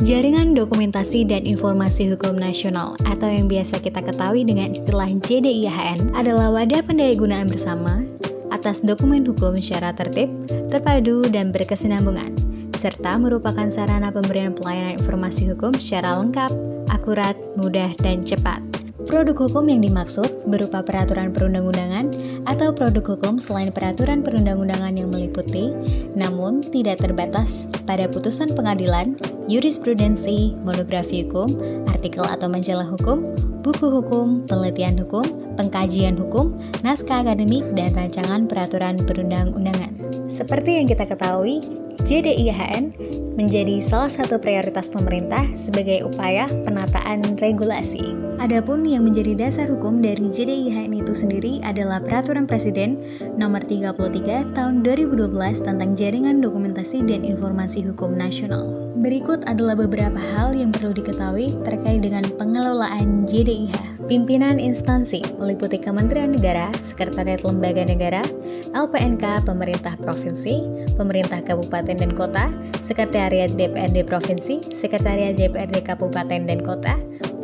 Jaringan Dokumentasi dan Informasi Hukum Nasional atau yang biasa kita ketahui dengan istilah JDIHN adalah wadah pendayagunaan bersama atas dokumen hukum secara tertib, terpadu, dan berkesinambungan, serta merupakan sarana pemberian pelayanan informasi hukum secara lengkap, akurat, mudah, dan cepat. Produk hukum yang dimaksud berupa peraturan perundang-undangan atau produk hukum selain peraturan perundang-undangan yang meliputi, namun tidak terbatas pada putusan pengadilan, jurisprudensi, monografi hukum, artikel atau majalah hukum, buku hukum, penelitian hukum, pengkajian hukum, naskah akademik, dan rancangan peraturan perundang-undangan. Seperti yang kita ketahui, JDIHN menjadi salah satu prioritas pemerintah sebagai upaya penataan regulasi. Adapun yang menjadi dasar hukum dari JDIHN itu sendiri adalah Peraturan Presiden Nomor 33 Tahun 2012 tentang Jaringan Dokumentasi dan Informasi Hukum Nasional. Berikut adalah beberapa hal yang perlu diketahui terkait dengan pengelolaan JDIH. Pimpinan instansi meliputi Kementerian Negara, Sekretariat Lembaga Negara, LPNK, Pemerintah Provinsi, Pemerintah Kabupaten dan Kota, Sekretariat DPRD Provinsi, Sekretariat DPRD Kabupaten dan Kota,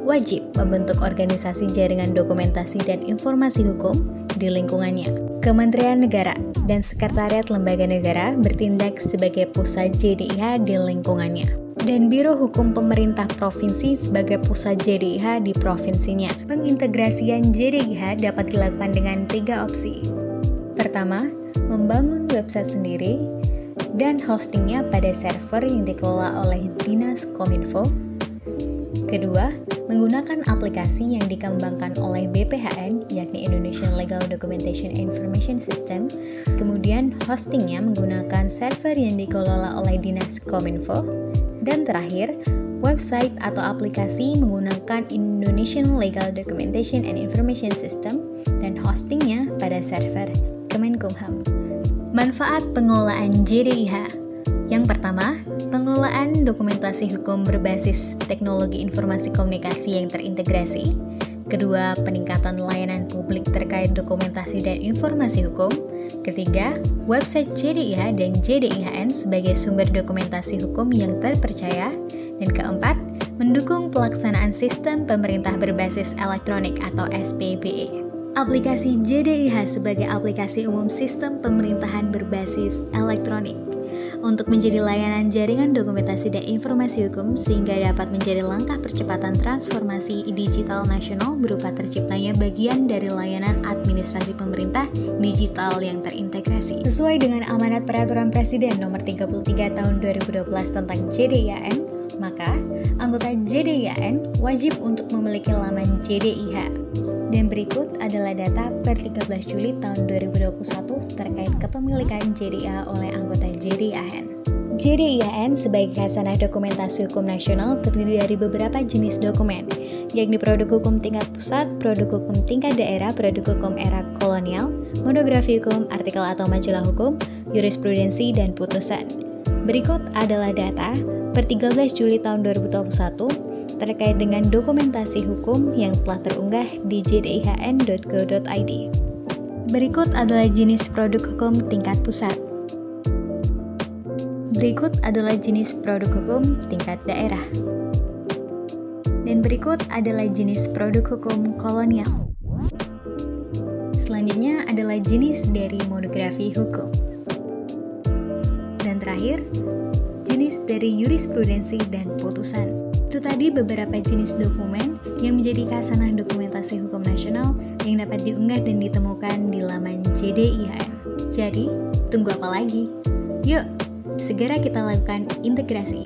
wajib membentuk organisasi jaringan dokumentasi dan informasi hukum di lingkungannya. Kementerian Negara dan Sekretariat Lembaga Negara bertindak sebagai pusat JDIH di lingkungannya, dan Biro Hukum Pemerintah Provinsi sebagai pusat JDIH di provinsinya. Pengintegrasian JDIH dapat dilakukan dengan 3 opsi. Pertama, membangun website sendiri dan hostingnya pada server yang dikelola oleh Dinas Kominfo. Kedua, menggunakan aplikasi yang dikembangkan oleh BPHN, yakni Indonesian Legal Documentation Information System. Kemudian hostingnya menggunakan server yang dikelola oleh Dinas Kominfo. Dan terakhir, website atau aplikasi menggunakan Indonesian Legal Documentation and Information System dan hostingnya pada server Kemenkumham. Manfaat pengelolaan JDIH. Yang pertama, pengelolaan dokumentasi hukum berbasis teknologi informasi komunikasi yang terintegrasi. Kedua, peningkatan layanan publik terkait dokumentasi dan informasi hukum. Ketiga, website JDIH dan JDIHN sebagai sumber dokumentasi hukum yang terpercaya. Dan keempat, mendukung pelaksanaan sistem pemerintah berbasis elektronik atau SPBE. Aplikasi JDIH sebagai aplikasi umum sistem pemerintahan berbasis elektronik untuk menjadi layanan jaringan dokumentasi dan informasi hukum sehingga dapat menjadi langkah percepatan transformasi digital nasional berupa terciptanya bagian dari layanan administrasi pemerintah digital yang terintegrasi. Sesuai dengan amanat Peraturan Presiden Nomor 33 Tahun 2012 tentang JDIHN, maka anggota JDIHN wajib untuk memiliki laman JDIH. Dan berikut adalah data per 13 Juli tahun 2021 terkait kepemilikan JDIH oleh anggota JDIHN. JDIHN sebagai khasanah dokumentasi hukum nasional terdiri dari beberapa jenis dokumen, yakni produk hukum tingkat pusat, produk hukum tingkat daerah, produk hukum era kolonial, monografi hukum, artikel atau majalah hukum, jurisprudensi, dan putusan. Berikut adalah data per 13 Juli tahun 2021 terkait dengan dokumentasi hukum yang telah terunggah di jdihn.go.id. Berikut adalah jenis produk hukum tingkat pusat. Berikut adalah jenis produk hukum tingkat daerah. Dan berikut adalah jenis produk hukum kolonial. Selanjutnya adalah jenis dari monografi hukum. Dan terakhir, jenis dari jurisprudensi dan putusan. Itu tadi beberapa jenis dokumen yang menjadi khasanah dokumentasi hukum nasional yang dapat diunggah dan ditemukan di laman JDIHN. Jadi, tunggu apa lagi? Yuk, segera kita lakukan integrasi.